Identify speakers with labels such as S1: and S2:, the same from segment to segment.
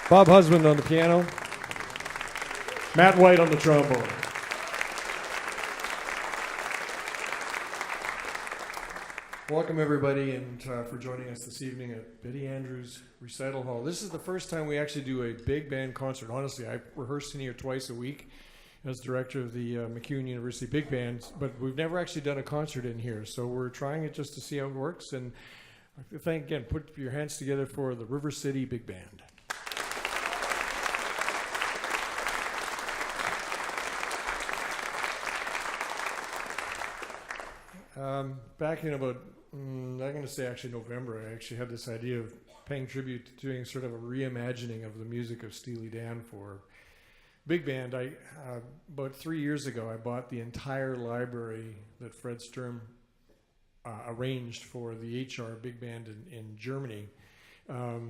S1: Bob Husband on the piano. Matt White on the trombone. Welcome everybody, and for joining us this evening at Betty Andrews Recital Hall. This is the first time we actually do a big band concert. Honestly, I rehearsed in here twice a week as director of the MacEwan University Big Band, but we've never actually done a concert in here, so we're trying it just to see how it works. And thank again, put your hands together for the River City Big Band. Back in about, I'm going to say actually November, I actually had this idea of paying tribute to doing sort of a reimagining of the music of Steely Dan for Big Band. About 3 years ago, I bought the entire library that Fred Sturm arranged for the HR Big Band in Germany. I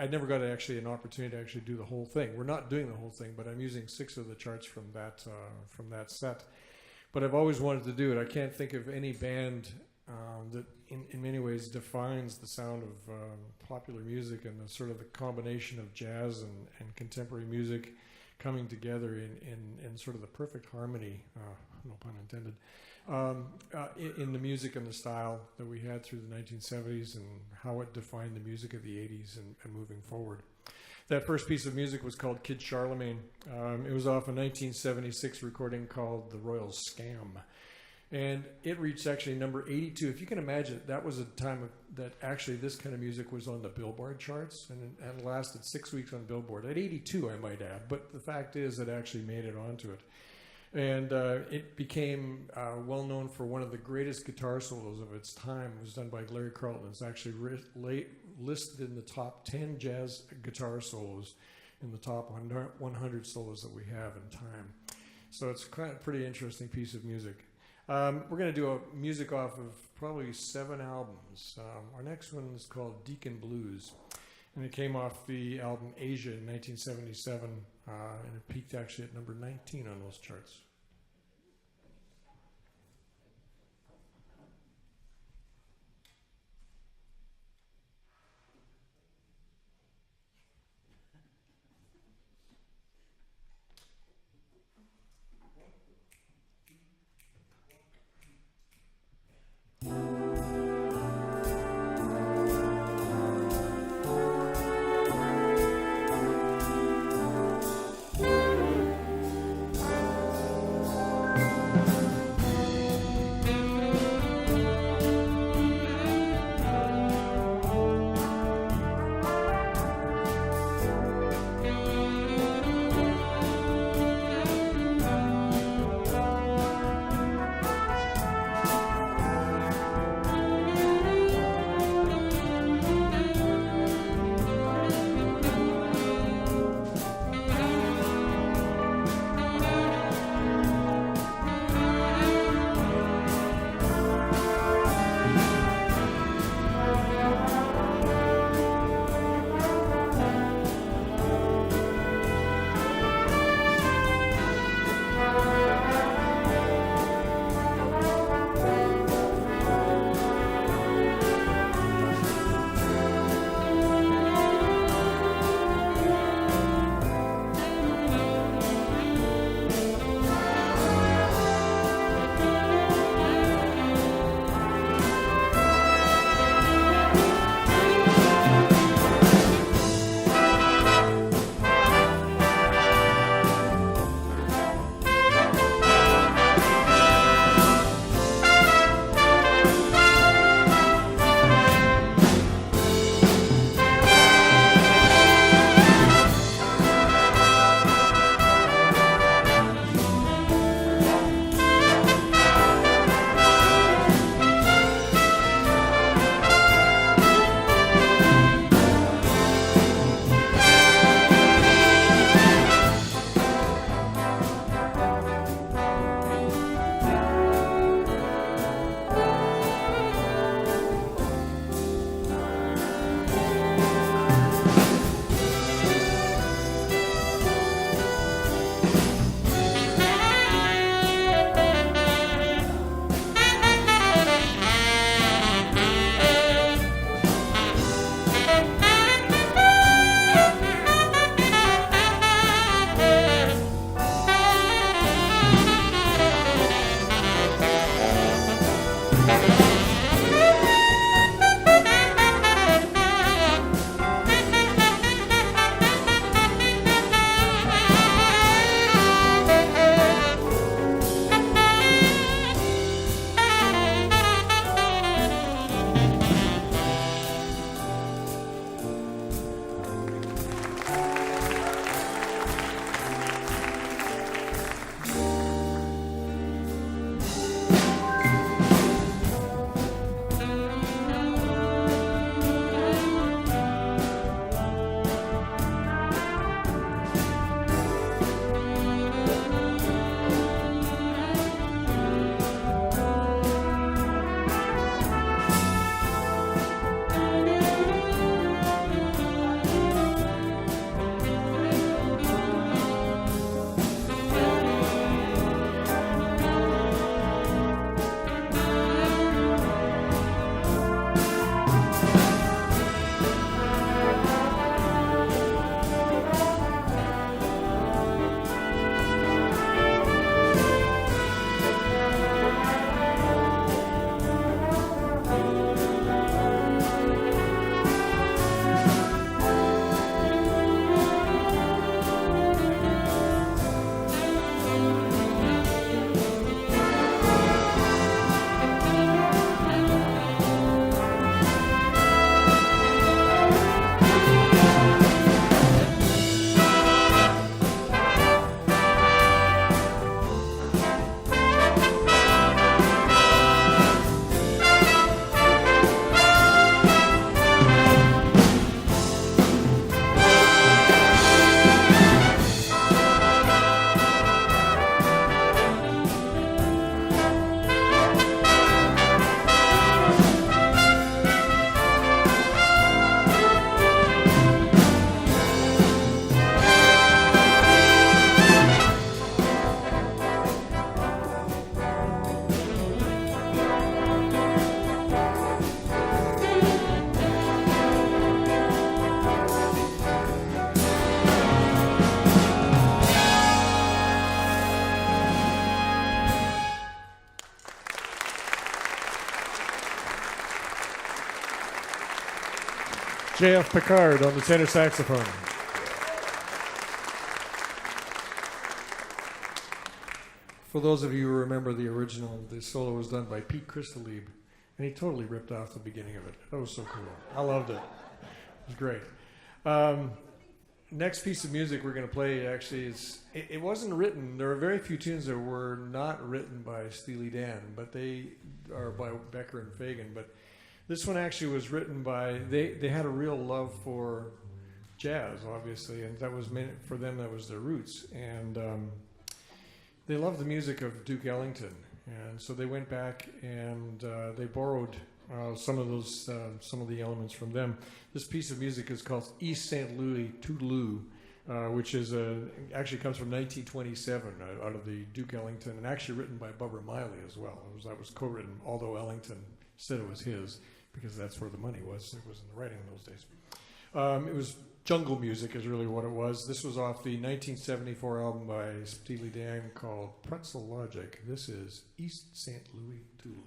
S1: never got actually an opportunity to actually do the whole thing. We're not doing the whole thing, but I'm using 6 of the charts from that set. But I've always wanted to do it. I can't think of any band that in many ways defines the sound of popular music and the sort of the combination of jazz and contemporary music coming together in sort of the perfect harmony, no pun intended, in the music and the style that we had through the 1970s and how it defined the music of the 80s and moving forward. That first piece of music was called Kid Charlemagne. It was off a 1976 recording called The Royal Scam. And it reached actually number 82. If you can imagine, that was a time that actually this kind of music was on the Billboard charts and lasted 6 weeks on Billboard. At 82, I might add. But the fact is it actually made it onto it. And it became well known for one of the greatest guitar solos of its time. It was done by Larry Carlton. It's actually listed in the top 10 jazz guitar solos in the top 100 solos that we have in time. So it's kind of a pretty interesting piece of music. We're going to do a music off of probably 7 albums. Our next one is called Deacon Blues, and it came off the album Asia in 1977, and it peaked actually at number 19 on those charts. J.F. Picard on the tenor saxophone. For those of you who remember the original, the solo was done by Pete Crystallieb, and he totally ripped off the beginning of it. That was so cool. I loved it. It was great. Next piece of music we're going to play actually is, it wasn't written, there are very few tunes that were not written by Steely Dan, but they are by Becker and Fagan. But this one actually was written by, they had a real love for jazz, obviously, and that was meant for them, that was their roots. And they loved the music of Duke Ellington, and so they went back and they borrowed some of the elements from them. This piece of music is called East St. Louis Toodaloo, which is actually comes from 1927 out of the Duke Ellington, and actually written by Bubba Miley as well. That was co-written, although Ellington said it was his because that's where the money was. It was in the writing in those days. It was jungle music is really what it was. This was off the 1974 album by Steely Dan called Pretzel Logic. This is East St. Louis Toodaloo.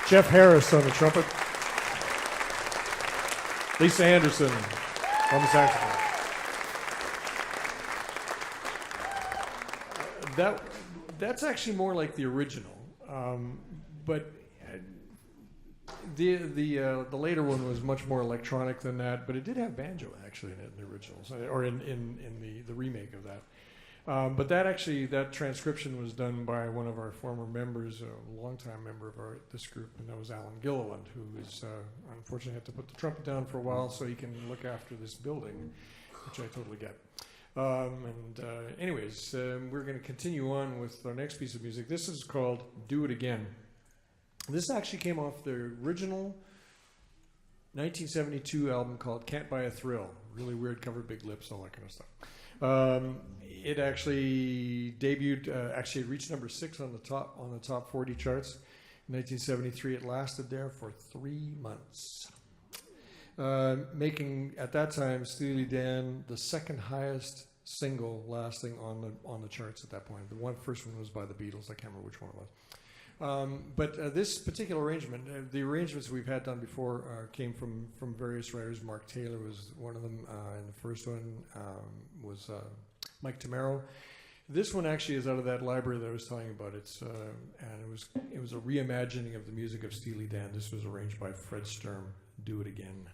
S1: Jeff Harris on the trumpet. Lisa Anderson on the saxophone. That's actually more like the original, but the later one was much more electronic than that. But it did have banjo actually in it in the originals, or in the remake of that. But that transcription was done by one of our former members, a longtime member of this group, and that was Alan Gilliland, who is unfortunately had to put the trumpet down for a while so he can look after this building, which I totally get. Anyways, we're going to continue on with our next piece of music. This is called Do It Again. This actually came off the original 1972 album called Can't Buy a Thrill. Really weird cover, big lips, all that kind of stuff. It actually debuted, actually it reached number 6 on the top 40 charts. In 1973, it lasted there for 3 months. Making at that time Steely Dan the second highest single lasting on the charts at that point. The first one was by the Beatles. I can't remember which one it was. But this particular arrangement, the arrangements we've had done before came from various writers. Mark Taylor was one of them, and the first one was Mike Tamaro. This one actually is out of that library that I was telling you about. And it was a reimagining of the music of Steely Dan. This was arranged by Fred Sturm. Do It Again.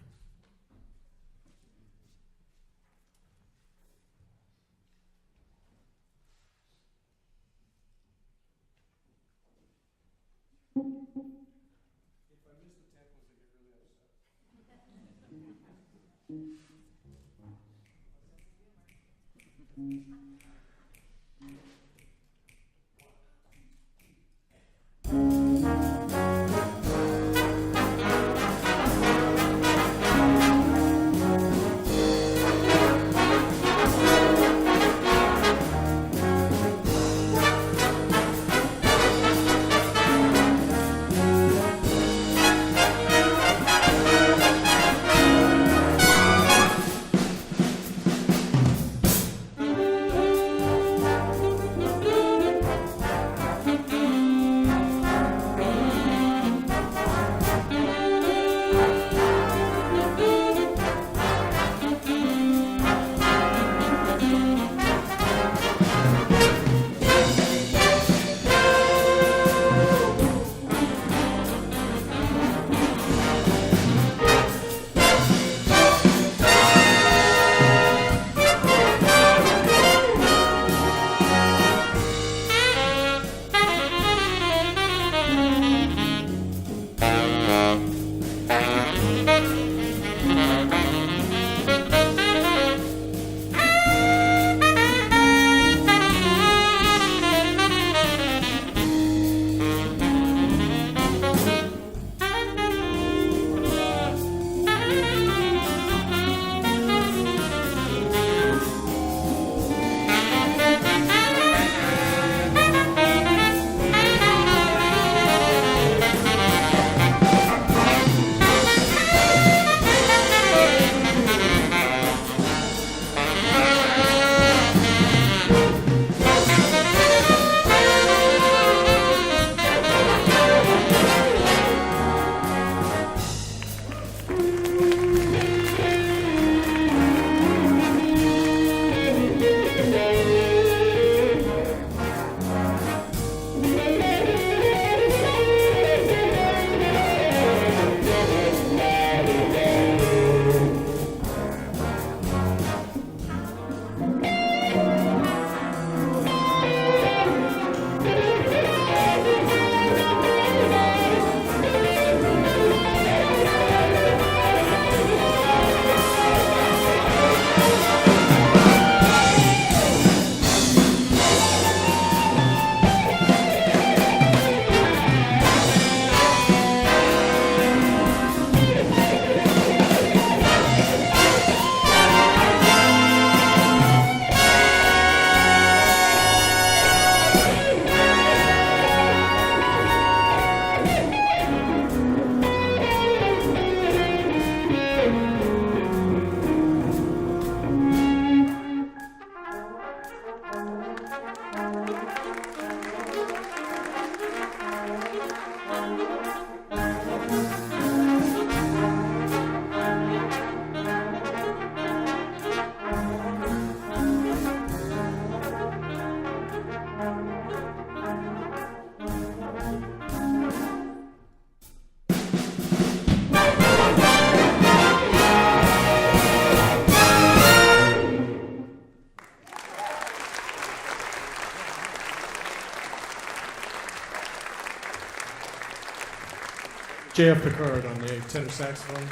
S1: J.F. Picard on the tenor saxophone.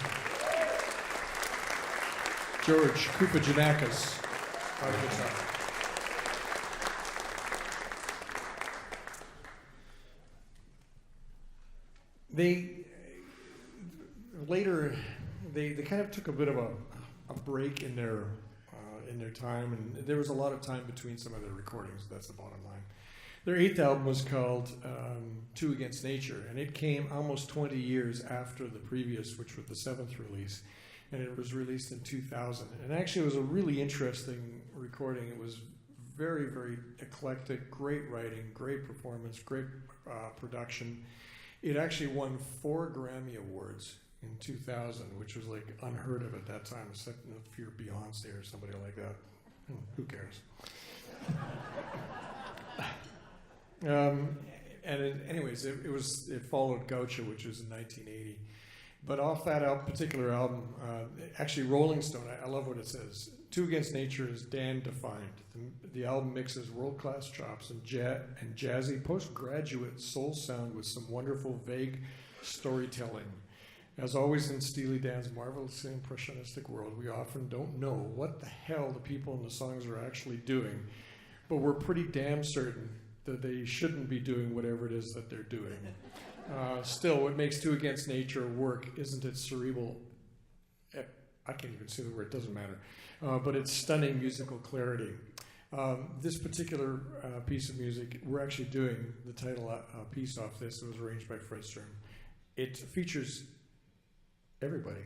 S1: George Kupajanakis on guitar. They kind of took a bit of a break in their time, and there was a lot of time between some of their recordings. That's the bottom line. Their 8th album was called Two Against Nature, and it came almost 20 years after the previous, which was the 7th release, and it was released in 2000. And actually, it was a really interesting recording. It was very, very eclectic, great writing, great performance, great production. It actually won 4 Grammy Awards in 2000, which was like unheard of at that time, except if you're Beyonce or somebody like that. Who cares? It followed Gaucho, which was in 1980. But off that particular album, actually Rolling Stone, I love what it says. Two Against Nature is Dan defined. The album mixes world-class chops and jazzy postgraduate soul sound with some wonderful vague storytelling. As always in Steely Dan's marvelously impressionistic world, we often don't know what the hell the people in the songs are actually doing, but we're pretty damn certain that they shouldn't be doing whatever it is that they're doing. Still, what makes Two Against Nature work isn't its cerebral, I can't even say the word, it doesn't matter, but its stunning musical clarity. This particular piece of music, we're actually doing the title piece off this. It was arranged by Fred Sturm. It features everybody.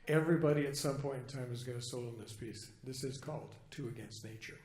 S1: Everybody at some point in time is going to solo in this piece. This is called Two Against Nature.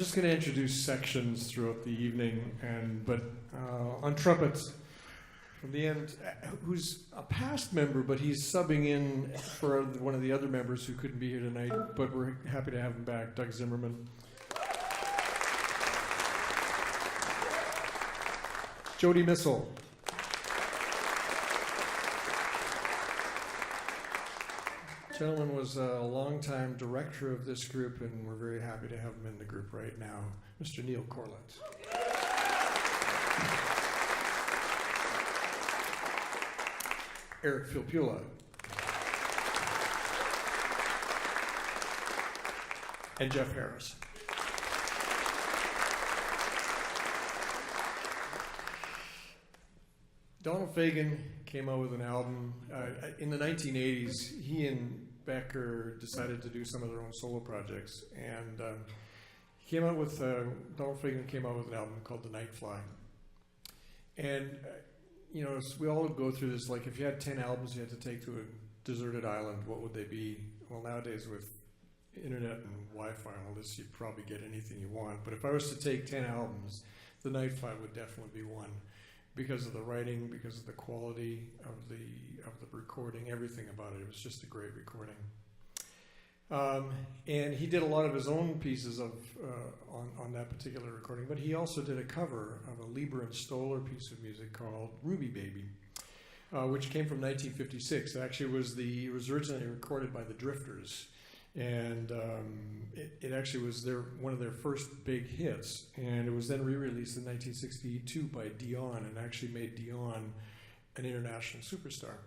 S1: just going to introduce sections throughout the evening, but on trumpets, from the end, who's a past member, but he's subbing in for one of the other members who couldn't be here tonight, but we're happy to have him back, Doug Zimmerman. Jody Missel. Gentleman was a longtime director of this group, and we're very happy to have him in the group right now, Mr. Neil Corlett. Eric Filpula. And Jeff Harris. Donald Fagen came out with an album. In the 1980s, he and Becker decided to do some of their own solo projects. And Donald Fagen came out with an album called The Night Fly. And we all go through this, like if you had 10 albums you had to take to a deserted island, what would they be? Well, nowadays with internet and Wi-Fi and all this, you'd probably get anything you want. But if I was to take 10 albums, The Night Fly would definitely be one, because of the writing, because of the quality of the recording, everything about it. It was just a great recording. And he did a lot of his own pieces on that particular recording, but he also did a cover of a Lieber and Stoller piece of music called Ruby Baby, which came from 1956. It actually was originally recorded by the Drifters, and it actually was one of their first big hits, and it was then re-released in 1962 by Dion, and actually made Dion an international superstar.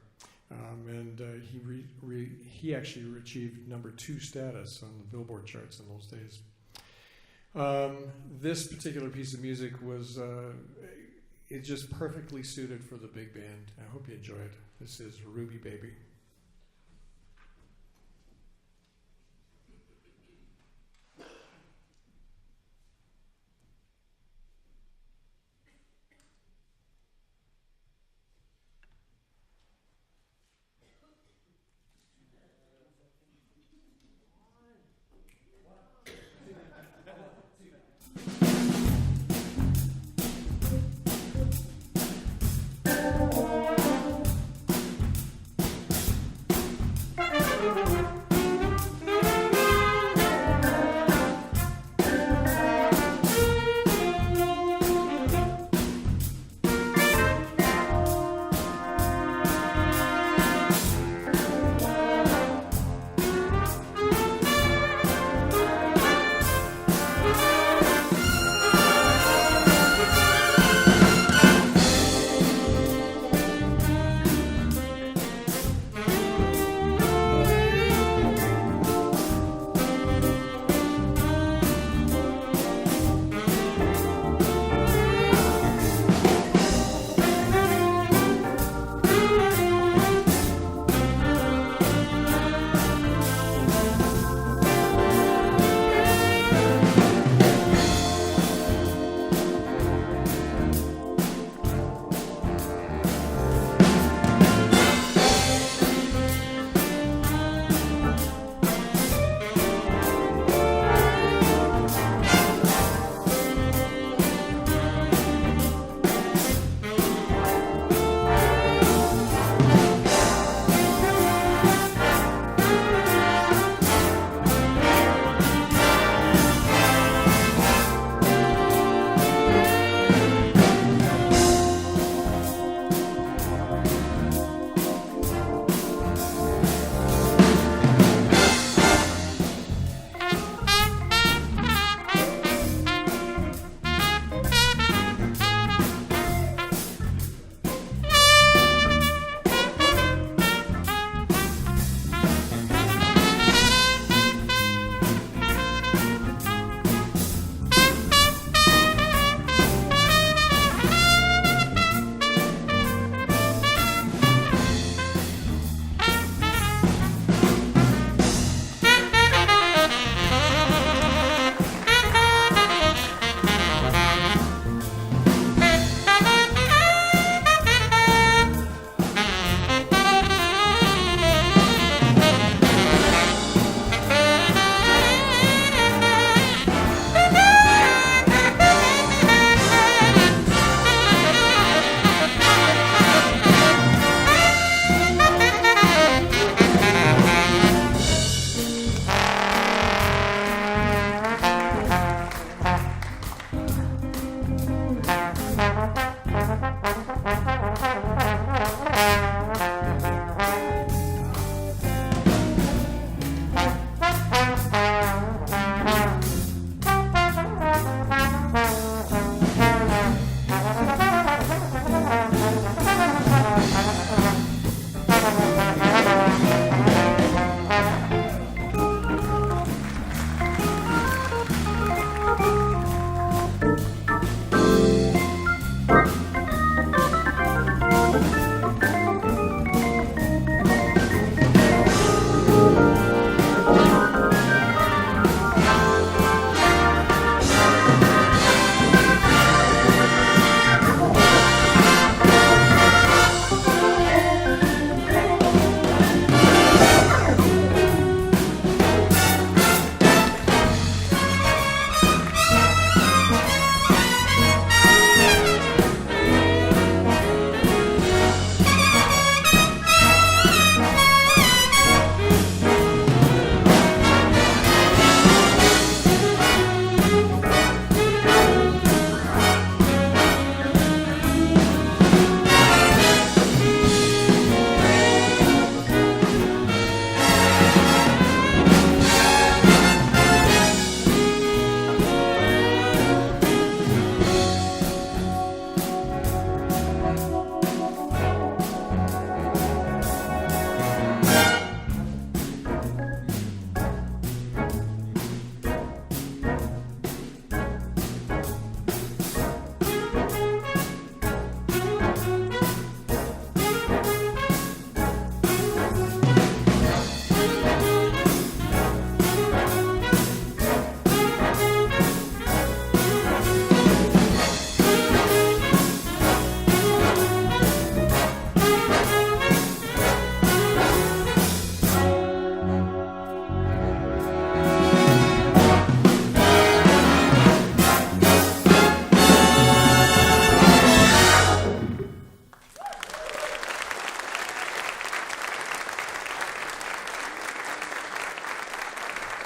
S1: He actually achieved #2 status on the Billboard charts in those days. This particular piece of music was it's just perfectly suited for the big band. I hope you enjoy it. This is Ruby Baby.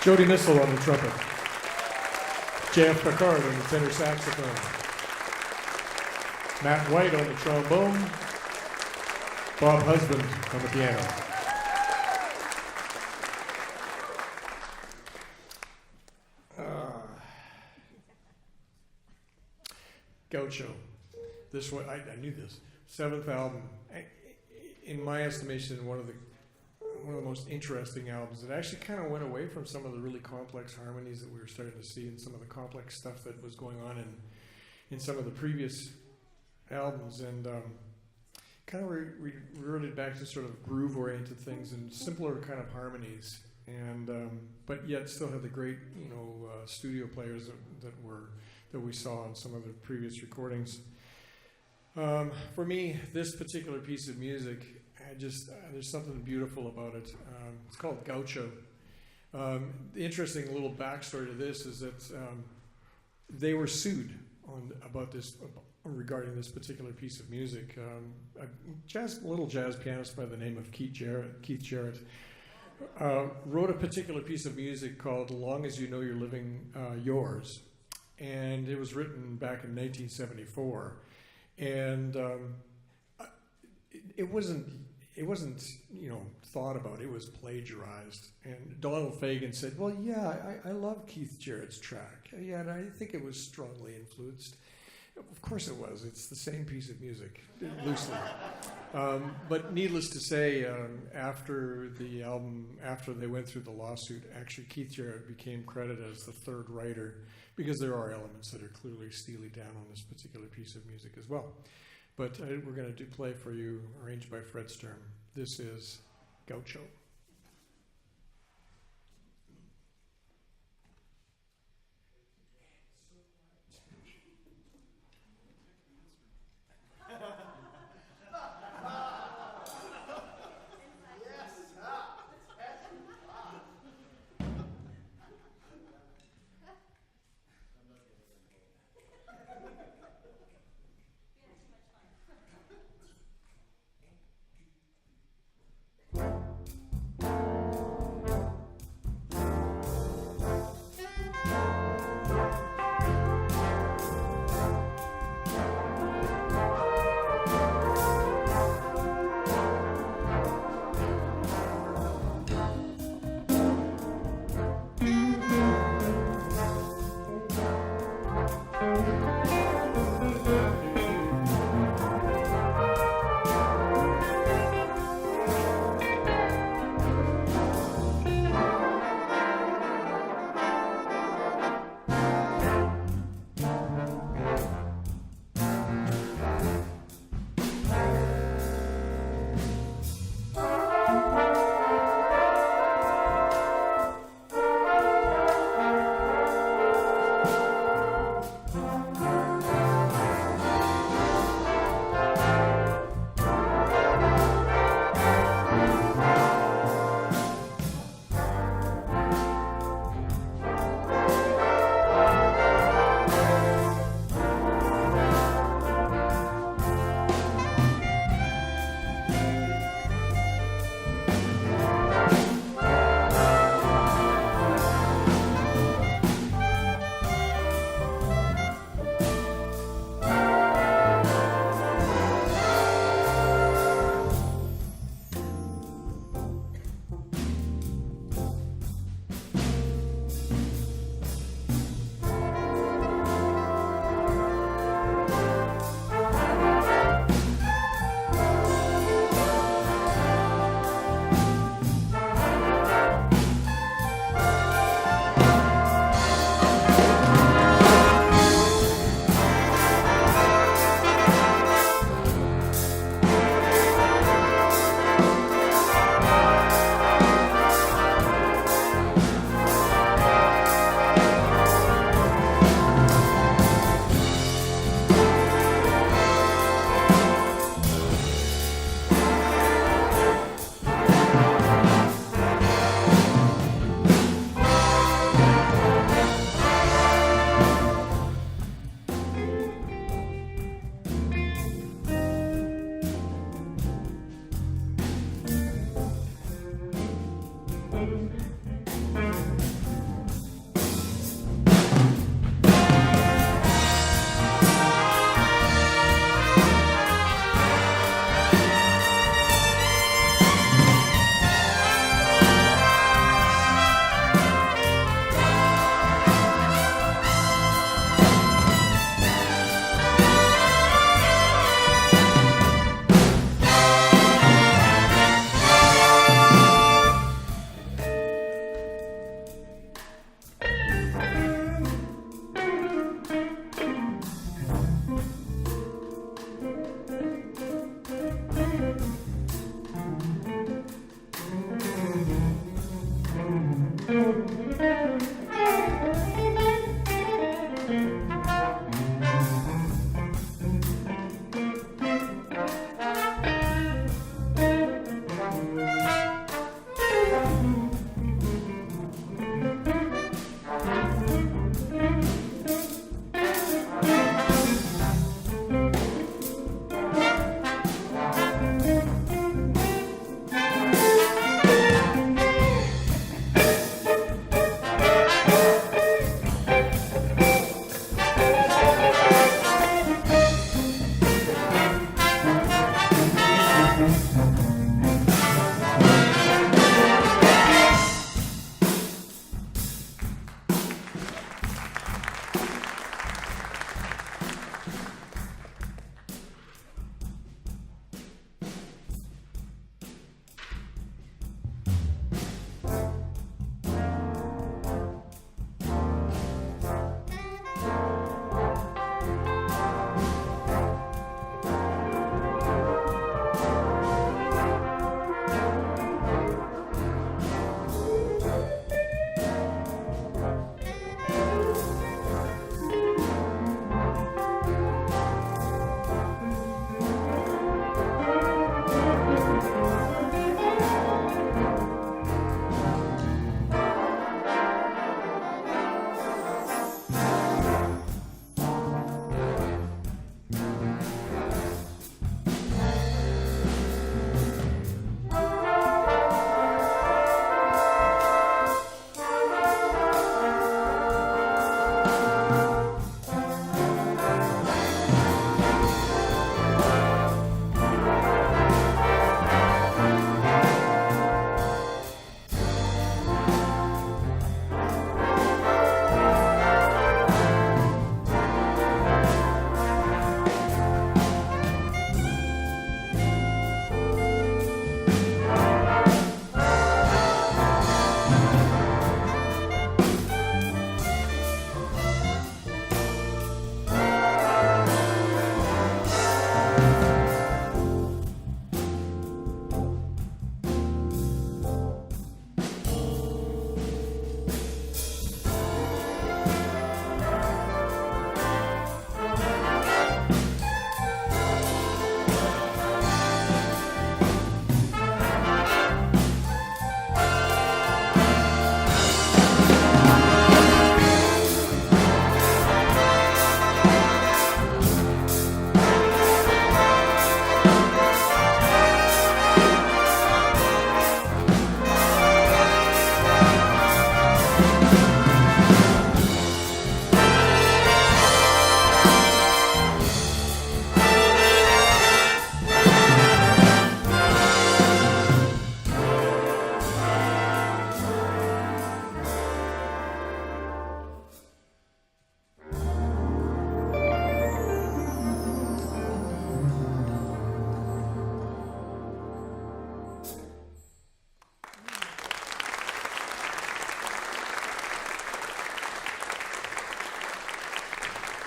S1: Jody Missile on the trumpet. Jeff Picard on the tenor saxophone. Matt White on the trombone. Bob Husband on the piano. Gaucho. This one, I knew this. 7th album. In my estimation, one of the most interesting albums. It actually kind of went away from some of the really complex harmonies that we were starting to see and some of the complex stuff that was going on in some of the previous albums, and kind of reverted back to sort of groove-oriented things and simpler kind of harmonies, and but yet still had the great studio players that we saw in some of the previous recordings. For me, this particular piece of music, there's something beautiful about it. It's called Gaucho. The interesting little backstory to this is that they were sued regarding this particular piece of music. A little jazz pianist by the name of Keith Jarrett wrote a particular piece of music called "Long as You Know You're Living Yours," and it was written back in 1974, and it wasn't thought about. It was plagiarized. And Donald Fagen said, well, yeah, I love Keith Jarrett's track. Yeah, and I think it was strongly influenced. Of course it was. It's the same piece of music, loosely. But needless to say, after the album, after they went through the lawsuit, actually Keith Jarrett became credited as the third writer, because there are elements that are clearly Steely down on this particular piece of music as well. But we're going to play for you, arranged by Fred Sturm. This is Gaucho.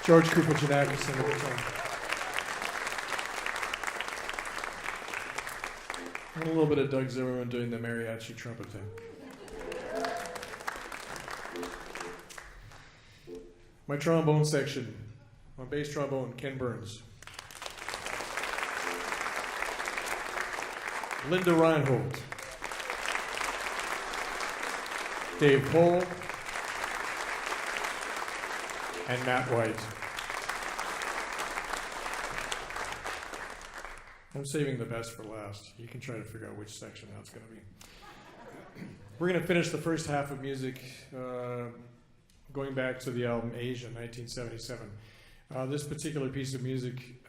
S1: George Kupajanakis on the guitar. And a little bit of Doug Zimmerman doing the mariachi trumpet thing. My trombone section, on bass trombone, Ken Burns. Linda Reinhold. Dave Pohl. And Matt White. I'm saving the best for last. You can try to figure out which section that's going to be. We're going to finish the first half of music going back to the album Asia, 1977. This particular piece of music,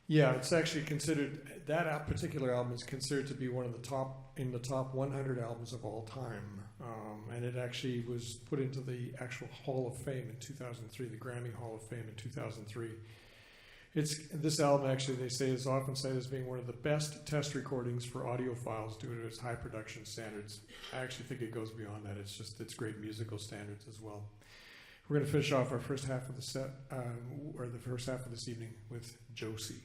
S1: it's actually considered, that particular album is considered to be one of the top 100 albums of all time. And it actually was put into the actual Hall of Fame in 2003, the Grammy Hall of Fame in 2003. This album, actually, they say, is often cited as being one of the best test recordings for audiophiles due to its high production standards. I actually think it goes beyond that. It's great musical standards as well. We're going to finish off our first half of the set, or the first half of this evening, with Josie.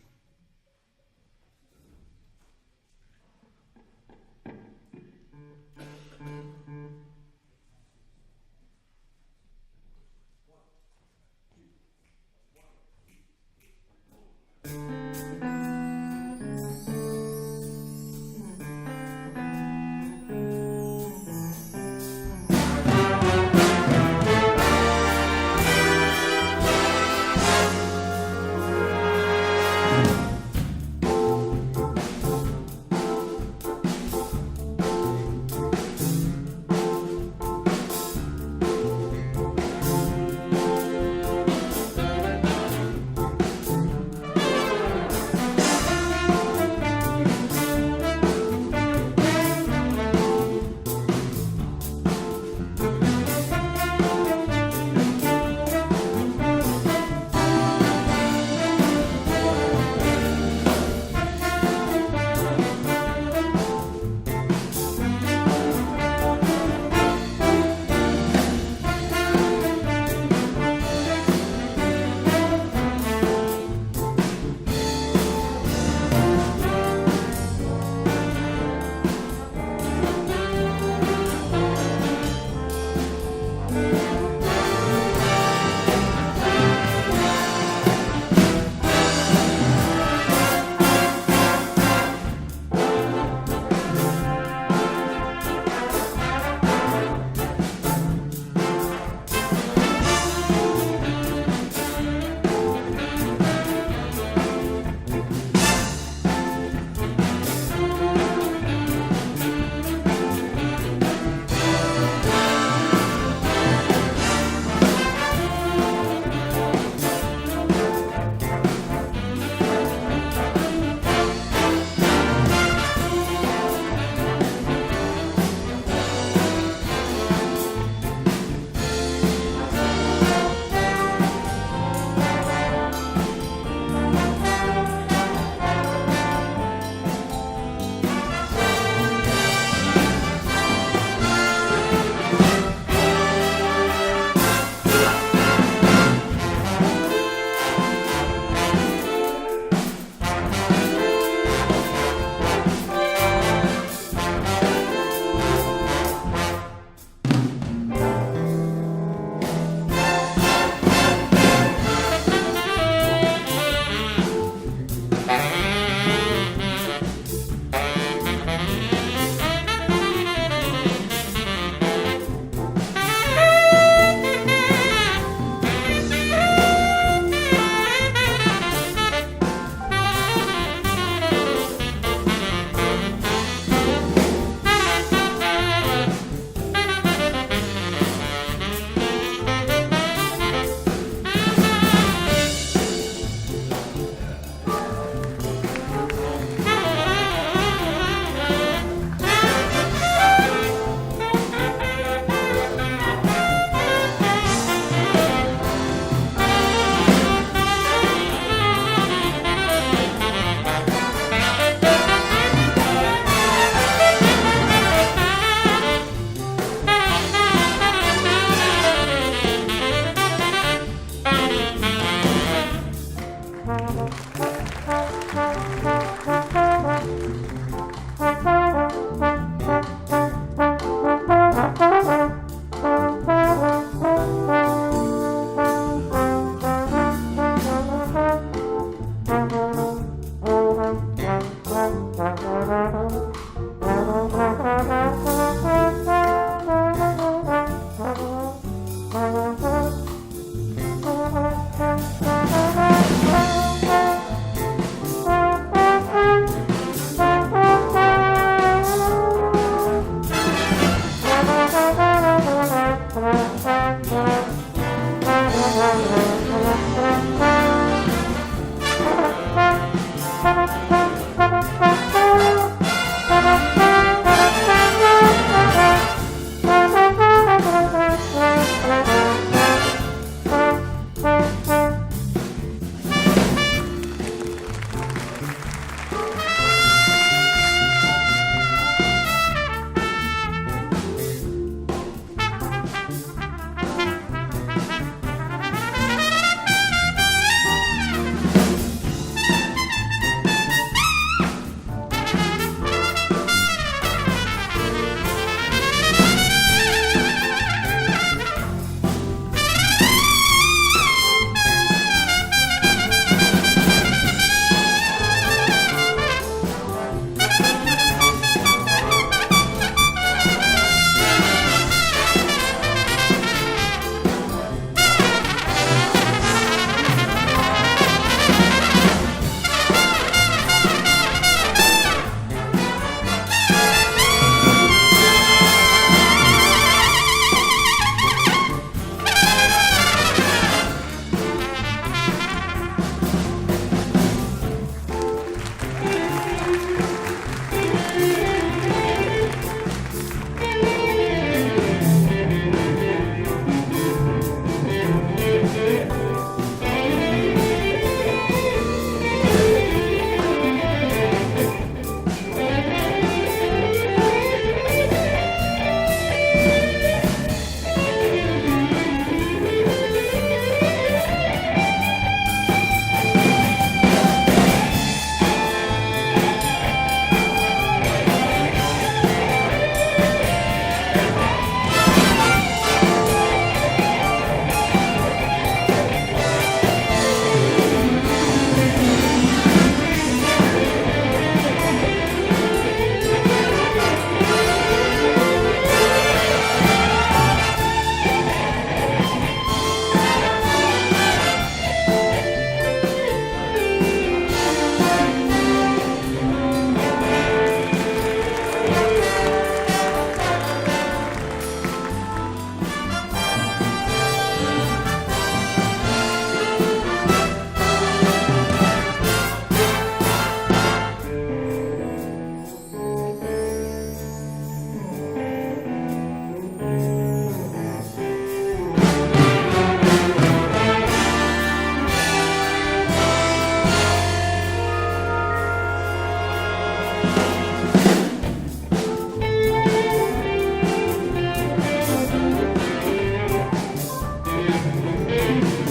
S2: Thank you.